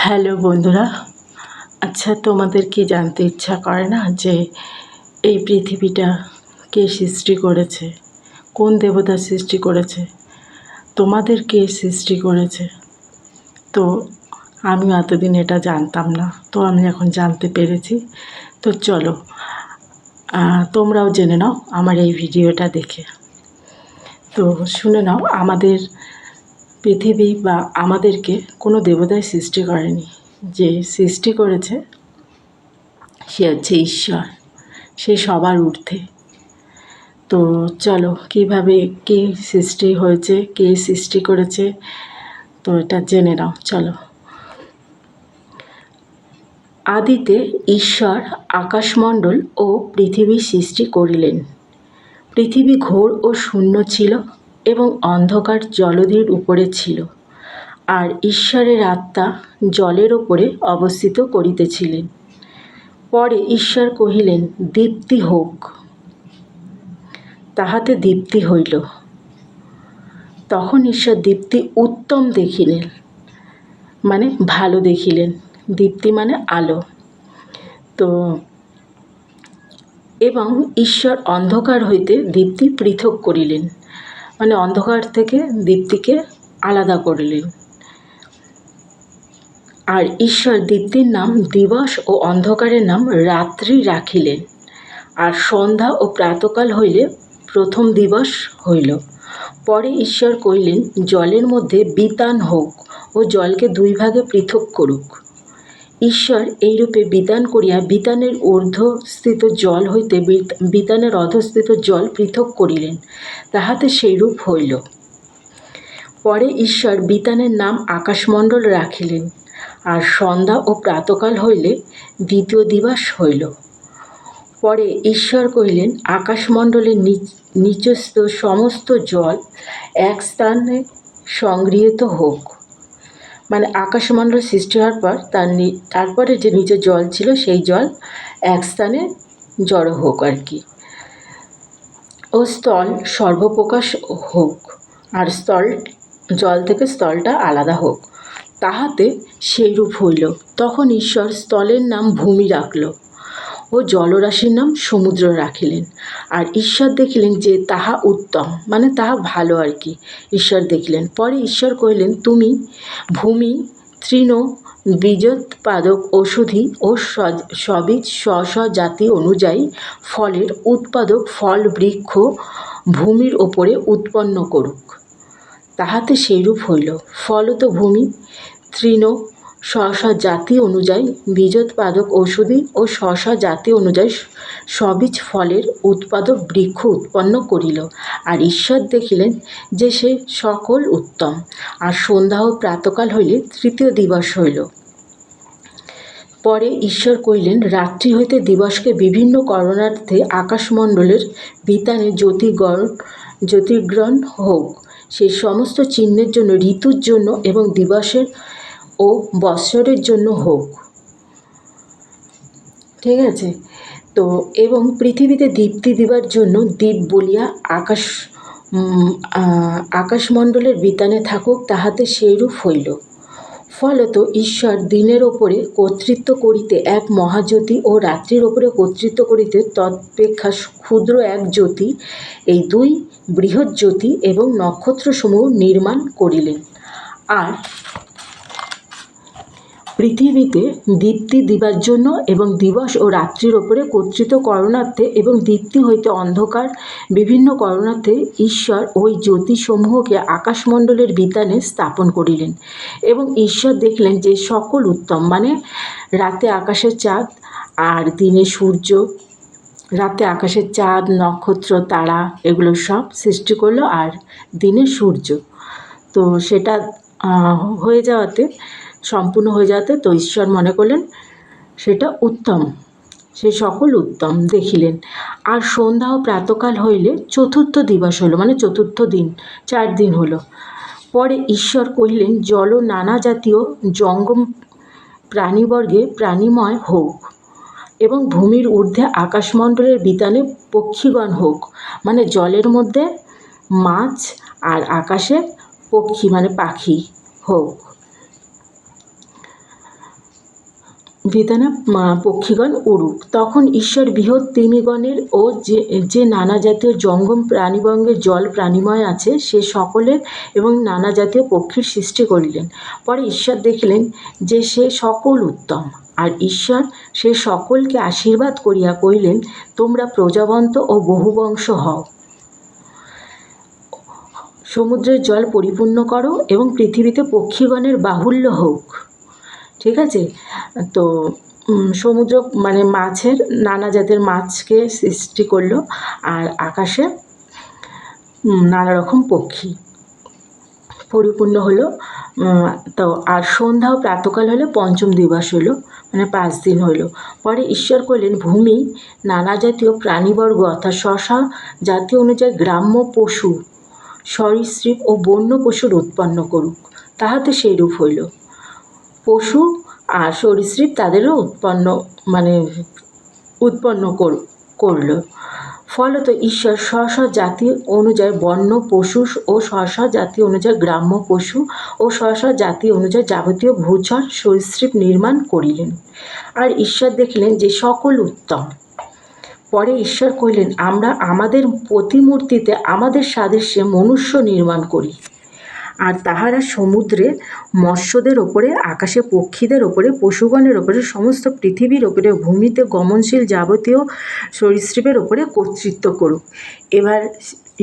Hello বন্ধুরা, আচ্ছা তোমাদের কি জানতে ইচ্ছা করে না যে এই পৃথিবীটা কে সৃষ্টি করেছে, কোন দেবতা সৃষ্টি করেছে, তোমাদের কে সৃষ্টি করেছে? তো আমি এতদিন এটা জানতাম না, তো আমি এখন জানতে পেরেছি। তো চলো তোমরাও জেনে নাও আমার এই ভিডিওটা দেখে। তো শুনে নাও, আমাদের পৃথিবী বা আমাদেরকে কোনো দেবতাই সৃষ্টি করেনি। যে সৃষ্টি করেছে সে হচ্ছে ঈশ্বর, সে সবার ঊর্ধ্বে। তো চলো কীভাবে কে সৃষ্টি হয়েছে, কে সৃষ্টি করেছে, তো এটা জেনে নাও। চলো। আদিতে ঈশ্বর আকাশমণ্ডল ও পৃথিবী সৃষ্টি করিলেন। পৃথিবী ঘোর ও শূন্য ছিল এবং অন্ধকার জলধির উপরে ছিল, আর ঈশ্বরের আত্মা জলের উপরে অবস্থিত করিতেছিলেন। পরে ঈশ্বর কহিলেন, দীপ্তি হোক। তাহাতে দীপ্তি হইল। তখন ঈশ্বর দীপ্তি উত্তম দেখিলেন, মানে ভালো দেখিলেন। দীপ্তি মানে আলো। তো এবং ঈশ্বর অন্ধকার হইতে দীপ্তি পৃথক করিলেন, মানে অন্ধকার থেকে দীপ্তিকে আলাদা করিলেন। আর ঈশ্বর দীপ্তির নাম দিবস ও অন্ধকারের নাম রাত্রি রাখিলেন। আর সন্ধ্যা ও প্রাতকাল হইলে প্রথম দিবস হইল। পরে ঈশ্বর কহিলেন, জলের মধ্যে বিতান হোক ও জলকে দুই ভাগে পৃথক করুক। ঈশ্বর এইরূপে বিতান করিয়া বিতানের ঊর্ধ্বস্থিত জল হইতে বিতানের অধস্থিত জল পৃথক করিলেন, তাহাতে সেইরূপ হইল। পরে ঈশ্বর বিতানের নাম আকাশমণ্ডল রাখিলেন। আর সন্ধ্যা ও প্রাতকাল হইলে দ্বিতীয় দিবস হইল। পরে ঈশ্বর কহিলেন, আকাশমণ্ডলের নিচস্থ সমস্ত জল এক স্থানে সংগৃহীত হোক। মানে আকাশমণ্ডল সৃষ্টি হওয়ার পর তারপরে যে নিচে জল ছিল সেই জল এক স্থানে জড়ো হোক আর কি। ও স্থল সর্বপ্রকাশ হোক, আর জল থেকে স্থলটা আলাদা হোক, তাহাতে সেইরূপ হইল। তখন ঈশ্বর স্থলের নাম ভূমি রাখল ও জলরাশির নাম সমুদ্র রাখিলেন। আর ঈশ্বর দেখিলেন যে তাহা উত্তম, মানে তাহা ভালো আর কি, ঈশ্বর দেখিলেন। পরে ঈশ্বর কহিলেন, তুমি ভূমি তৃণ বীজোৎপাদক ঔষধি ও সবীজ স্ব জাতি অনুযায়ী ফলের উৎপাদক ফল বৃক্ষ ভূমির ওপরে উৎপন্ন করুক। তাহাতে সেইরূপ হইল। ফলত ভূমি তৃণ স্ব জাতি অনুযায়ী বীজোৎপাদক ঔষধি ও স্ব জাতি অনুযায়ী সবীজ ফলের উৎপাদক বৃক্ষ উৎপন্ন করিল। আর ঈশ্বর দেখিলেন যে সে সকল উত্তম। আর সন্ধ্যা ও প্রাতকাল হইলে তৃতীয় দিবস হইল। পরে ঈশ্বর কহিলেন, রাত্রি হইতে দিবসকে বিভিন্ন করণার্থে আকাশমণ্ডলের বিতানে জ্যোতির্গ্রহণ হোক। সেই সমস্ত চিহ্নের জন্য, ঋতুর জন্য এবং দিবসের ও বৎসরের জন্য হোক। ঠিক আছে। তো এবং পৃথিবীতে দীপ্তি দিবার জন্য দ্বীপ বলিয়া আকাশমণ্ডলের বিতানে থাকুক, তাহাতে সেইরূপ হইল। ফলত ঈশ্বর দিনের ওপরে কর্তৃত্ব করিতে এক মহাজ্যোতি ও রাত্রির ওপরে কর্তৃত্ব করিতে তৎপেক্ষা ক্ষুদ্র এক জ্যোতি, এই দুই বৃহৎ জ্যোতি এবং নক্ষত্রসমূহ নির্মাণ করিলেন। আর পৃথিবীতে দীপ্তি দিবার জন্য এবং দিবস ও রাত্রির ওপরে কর্তৃত্ব করণার্থে এবং দীপ্তি হইতে অন্ধকার বিভিন্ন করণার্থে ঈশ্বর ওই জ্যোতিসমূহকে আকাশমণ্ডলের বিতানে স্থাপন করিলেন। এবং ঈশ্বর দেখলেন যে সকল উত্তম, মানে রাতে আকাশের চাঁদ আর দিনে সূর্য, রাতে আকাশের চাঁদ নক্ষত্র তারা এগুলো সব সৃষ্টি করলো, আর দিনে সূর্য। তো সেটা হয়ে যাওয়াতে, সম্পূর্ণ হয়ে যাওয়াতে, তো ঈশ্বর মনে করলেন সেটা উত্তম, সে সকল উত্তম দেখিলেন। আর সন্ধ্যা ও প্রাতকাল হইলে চতুর্থ দিবস হলো, মানে চতুর্থ দিন, 4 দিন হলো। পরে ঈশ্বর কহিলেন, জল নানা জাতীয় জঙ্গম প্রাণীবর্গে প্রাণীময় হোক, এবং ভূমির ঊর্ধ্বে আকাশমণ্ডলের বিতানে পক্ষীগণ হোক, মানে জলের মধ্যে মাছ আর আকাশে পক্ষী মানে পাখি হোক। বিধানে পক্ষীগণ উড়ুক। তখন ঈশ্বর বৃহৎ তিমিগণের ও যে নানা জাতীয় জঙ্গম প্রাণীবঙ্গের জল প্রাণীময় আছে সে সকলের এবং নানা জাতীয় পক্ষীর সৃষ্টি করিলেন। পরে ঈশ্বর দেখিলেন যে সে সকল উত্তম। আর ঈশ্বর সে সকলকে আশীর্বাদ করিয়া কহিলেন, তোমরা প্রজাবন্ত ও বহুবংশ হও, সমুদ্রের জল পরিপূর্ণ করো এবং পৃথিবীতে পক্ষীগণের বাহুল্য হোক। ঠিক আছে? তো সমুদ্র মানে মাছের নানা জাতের মাছকে সৃষ্টি করলো, আর আকাশে নানা রকম পক্ষী পরিপূর্ণ হলো। তো আর সন্ধ্যা ও প্রাতকাল হলে পঞ্চম দিবস হলো, মানে 5 দিন হলো। পরে ঈশ্বর করলেন ভূমি নানা জাতীয় প্রাণীবর্গ অর্থাৎ স্ব জাতীয় অনুযায়ী গ্রাম্য পশু, সরীসৃপ ও বন্য পশুর উৎপন্ন করুক। তাহাতে সেইরূপ হইল। পশু আর সরীসৃপ তাদেরও উৎপন্ন করল। ফলত ঈশ্বর স্ব জাতি অনুযায়ী বন্য পশু ও স্ব জাতি অনুযায়ী গ্রাম্য পশু ও স্ব জাতি অনুযায়ী যাবতীয় ভূচর সরীসৃপ নির্মাণ করিলেন। আর ঈশ্বর দেখিলেন যে সকল উত্তম। পরে ঈশ্বর কহিলেন, আমরা আমাদের প্রতিমূর্তিতে আমাদের সাদৃশ্যে মনুষ্য নির্মাণ করি। আর তাহারা সমুদ্রে মৎস্যদের ওপরে, আকাশে পক্ষীদের ওপরে, পশুগণের ওপরে, সমস্ত পৃথিবীর ওপরে, ভূমিতে গমনশীল যাবতীয় সরীসৃপের ওপরে কর্তৃত্ব করুক। এবার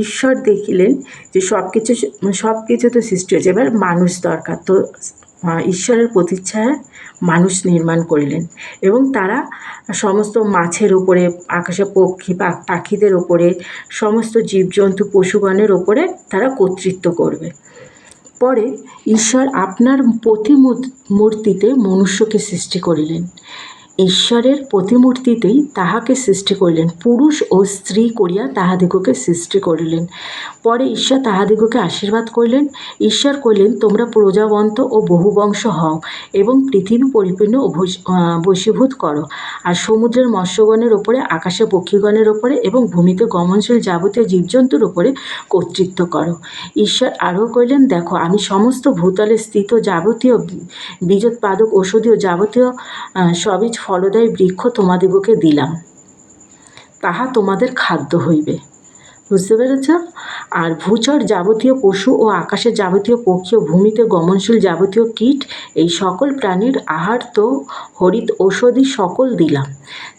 ঈশ্বর দেখিলেন যে সব কিছু তো সৃষ্টি হয়েছে, এবার মানুষ দরকার। তো ঈশ্বরের প্রতিচ্ছায়ায় মানুষ নির্মাণ করিলেন এবং তারা সমস্ত মাছের ওপরে, আকাশে পক্ষী পাখিদের ওপরে, সমস্ত জীবজন্তু পশুগণের ওপরে তারা কর্তৃত্ব করবে। পরে ঈশ্বর আপনার প্রতিমূর্তিতে মনুষ্যকে সৃষ্টি করিলেন। ঈশ্বরের প্রতিমূর্তিতেই তাহাকে সৃষ্টি করিলেন, পুরুষ ও স্ত্রী করিয়া তাহাদিগকে সৃষ্টি করিলেন। পরে ঈশ্বর তাহাদিগকে আশীর্বাদ করিলেন। ঈশ্বর কহিলেন, তোমরা প্রজাবন্ত ও বহুবংশ হও এবং পৃথিবী পরিপূর্ণ ও বশীভূত করো। আর সমুদ্রের মৎস্যগণের ওপরে, আকাশে পক্ষীগণের ওপরে এবং ভূমিতে গমনশীল যাবতীয় জীবজন্তুর ওপরে কর্তৃত্ব করো। ঈশ্বর আরও কহিলেন, দেখো আমি সমস্ত ভূতলে স্থিত যাবতীয় বীজোৎপাদক ঔষধীয় যাবতীয় সবীজ ফলদায়ী বৃক্ষ তোমাদিগকে দিলাম, তাহা তোমাদের খাদ্য হইবে। বুঝতে পেরেছ? আর ভূচর যাবতীয় পশু ও আকাশের যাবতীয় পক্ষী ও ভূমিতে গমনশীল যাবতীয় কীট, এই সকল প্রাণীর আহার তো হরিত ঔষধি সকল দিলাম,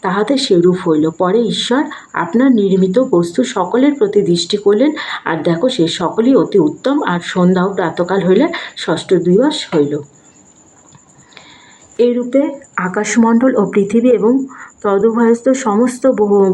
তাহাতে সেরূপ হইল। পরে ঈশ্বর আপনার নির্মিত বস্তু সকলের প্রতি দৃষ্টি করলেন, আর দেখো সে সকলই অতি উত্তম। আর সন্ধ্যা ও প্রাতকাল হইলে ষষ্ঠ দিবস হইল। এইরূপে আকাশমণ্ডল ও পৃথিবী এবং তদুভয়স্থ সমস্ত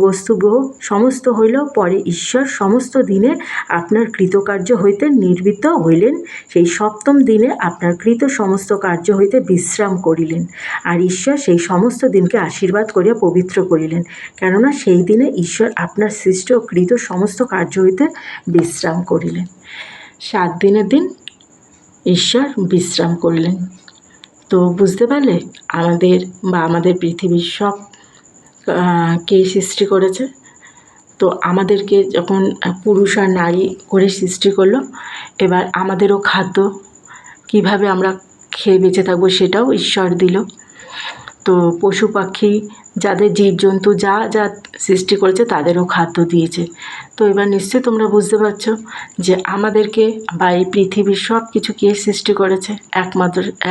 বস্তুগ্রহ সমস্ত হইল। পরে ঈশ্বর সমস্ত দিনে আপনার কৃতকার্য হইতে নিবৃত্ত হইলেন। সেই সপ্তম দিনে আপনার কৃত সমস্ত কার্য হইতে বিশ্রাম করিলেন। আর ঈশ্বর সেই সমস্ত দিনকে আশীর্বাদ করিয়া পবিত্র করিলেন, কেননা সেই দিনে ঈশ্বর আপনার সৃষ্ট ও কৃত সমস্ত কার্য হইতে বিশ্রাম করিলেন। 7 দিনের দিন ঈশ্বর বিশ্রাম করিলেন। তো বুঝতে পারলে আমাদের পৃথিবীর সব কে সৃষ্টি করেছে। তো আমাদেরকে যখন পুরুষ আর নারী করে সৃষ্টি করলো, এবার আমাদেরও খাদ্য কিভাবে আমরা খেয়ে বেঁচে থাকবো সেটাও ঈশ্বর দিল। তো পশু পাখি যাদের জীবজন্তু যা যা সৃষ্টি করেছে তাদেরও খাদ্য দিয়েছে। তো এবার নিশ্চয়ই তোমরা বুঝতে পারছো যে আমাদেরকে বা এই পৃথিবীর সব কিছু কে সৃষ্টি করেছে?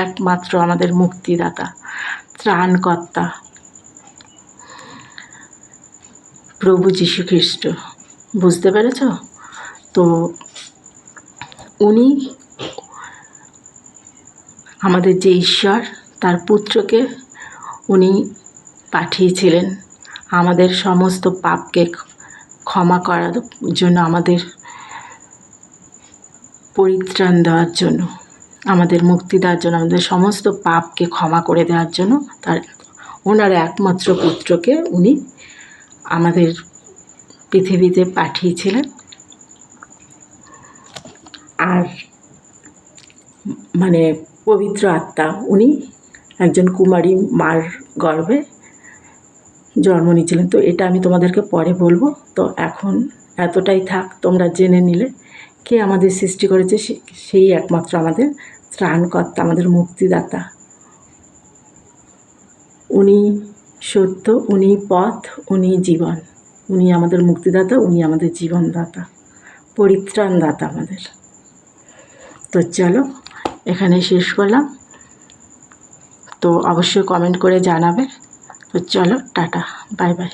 একমাত্র আমাদের মুক্তিদাতা, ত্রাণকর্তা প্রভু যীশু খ্রিস্ট। বুঝতে পেরেছ? তো উনি আমাদের যে ঈশ্বর, তার পুত্রকে উনি পাঠিয়েছিলেন আমাদের সমস্ত পাপকে ক্ষমা করার জন্য, আমাদের পরিত্রাণ দেওয়ার জন্য, আমাদের মুক্তি দেওয়ার জন্য, আমাদের সমস্ত পাপকে ক্ষমা করে দেওয়ার জন্য ওনার একমাত্র পুত্রকে উনি আমাদের পৃথিবীতে পাঠিয়েছিলেন। আর পবিত্র আত্মা, উনি একজন কুমারী মার গর্ভে জন্ম নিয়েছিলেন। তো এটা আমি তোমাদেরকে পরে বলবো। তো এখন এতটাই থাক, তোমরা জেনে নিলে কে আমাদের সৃষ্টি করেছে, সেই একমাত্র আমাদের ত্রাণকর্তা, আমাদের মুক্তিদাতা। উনি সত্য, উনি পথ, উনি জীবন, উনি আমাদের মুক্তিদাতা, উনি আমাদের জীবনদাতা, পরিত্রাণদাতা আমাদের। তো চলো এখানে শেষ করলাম। তো অবশ্যই কমেন্ট করে জানাবে। তো চলো টাটা, বাই বাই।